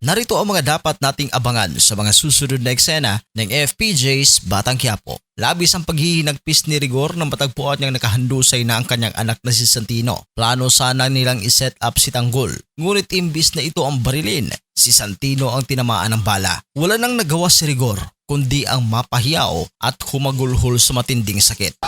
Narito ang mga dapat nating abangan sa mga susunod na eksena ng FPJ's Batang Quiapo. Labis ang paghihinagpis ni Rigor nang matagpuan niyang nakahandusay na ang kanyang anak na si Santino. Plano sana nilang iset up si Tanggol. Ngunit imbis na ito ang barilin, si Santino ang tinamaan ng bala. Wala nang nagawa si Rigor kundi ang mapahiyaw at humagulhol sa matinding sakit.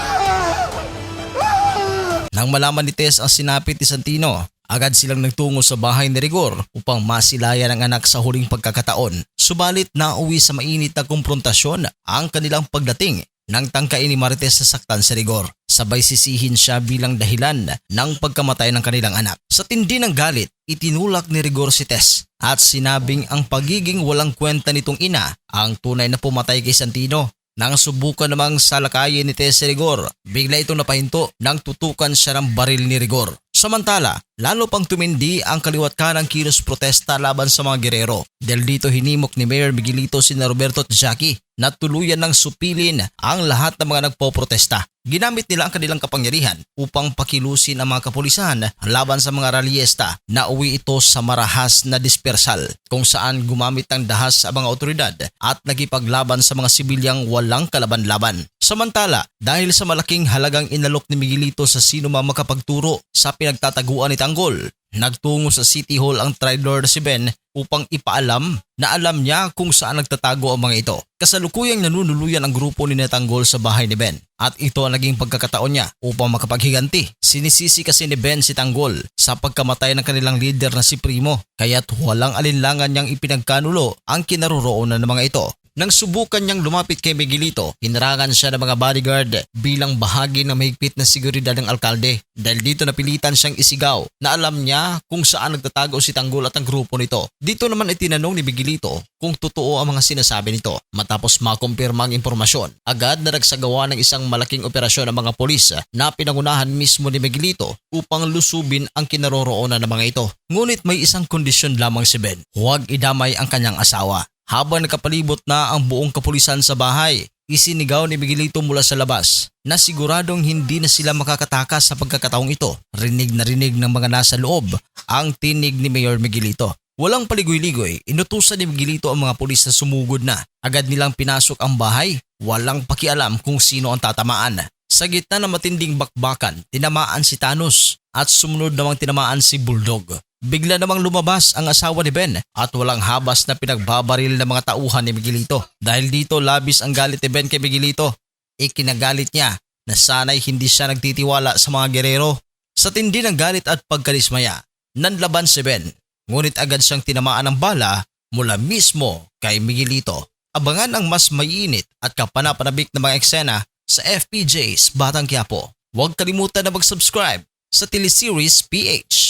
Nang malaman ni Tess ang sinapit ni Santino, agad silang nagtungo sa bahay ni Rigor upang masilayan ang anak sa huling pagkakataon. Subalit nauwi sa mainit na kumprontasyon ang kanilang pagdating nang tangkain ni Marites sa saktan si Rigor. Sabay sisihin siya bilang dahilan ng pagkamatay ng kanilang anak. Sa tindi ng galit, itinulak ni Rigor si Tess at sinabing ang pagiging walang kwenta nitong ina ang tunay na pumatay kay Santino. Nang subukan namang salakayin ni Tess si Rigor, bigla itong napahinto nang tutukan siya ng baril ni Rigor. Samantala, lalo pang tumindi ang kaliwat kanang kilos protesta laban sa mga gerero. Dahil dito hinimok ni Mayor Miguelito sina Roberto at Jackie na tuluyan ng supilin ang lahat ng mga nagpoprotesta. Ginamit nila ang kanilang kapangyarihan upang pakilusin ang mga kapulisan laban sa mga ralyesta. Nauwi ito sa marahas na dispersal kung saan gumamit ng dahas ang mga otoridad at nagipaglaban sa mga sibilyang walang kalaban-laban. Samantala, dahil sa malaking halagang inalok ni Miguelito sa sino mang makapagturo sa pinagtataguan ni Tanggol, nagtungo sa City Hall ang Tridor si Ben upang ipaalam na alam niya kung saan nagtatago ang mga ito. Kasalukuyang nanunuluyan ang grupo ni Tanggol sa bahay ni Ben at ito ang naging pagkakataon niya upang makapaghiganti. Sinisisi kasi ni Ben si Tanggol sa pagkamatay ng kanilang leader na si Primo, kaya't walang alinlangan niyang ipinagkanulo ang kinaroroonan ng mga ito. Nang subukan niyang lumapit kay Miguelito, hinarangan siya ng mga bodyguard bilang bahagi ng mahigpit na seguridad ng alkalde. Dahil dito napilitan siyang isigaw na alam niya kung saan nagtatago si Tanggol at ang grupo nito. Dito naman ay tinanong ni Miguelito kung totoo ang mga sinasabi nito. Matapos makumpirma ang impormasyon, agad na nagsagawa ng isang malaking operasyon ng mga polis na pinangunahan mismo ni Miguelito upang lusubin ang kinaroroonan ng mga ito. Ngunit may isang kondisyon lamang si Ben: huwag idamay ang kanyang asawa. Habang nakapalibot na ang buong kapulisan sa bahay, isinigaw ni Miguelito mula sa labas na siguradong hindi na sila makakatakas sa pagkakataong ito. Rinig na rinig ng mga nasa loob ang tinig ni Mayor Miguelito. Walang paligoy-ligoy, inutusan ni Miguelito ang mga pulis na sumugod na. Agad nilang pinasok ang bahay, walang pakialam kung sino ang tatamaan. Sa gitna ng matinding bakbakan, tinamaan si Thanos at sumunod namang tinamaan si Bulldog. Bigla namang lumabas ang asawa ni Ben at walang habas na pinagbabaril ng mga tauhan ni Miguelito. Dahil dito labis ang galit ni Ben kay Miguelito. Ikinagalit niya na sana'y hindi siya nagtitiwala sa mga gerero. Sa tindi ng galit at pagkadismaya, nanlaban si Ben. Ngunit agad siyang tinamaan ng bala mula mismo kay Miguelito. Abangan ang mas mainit at kapanapanabik na mga eksena sa FPJ's Batang Quiapo. Huwag kalimutan na mag-subscribe sa teleseries PH.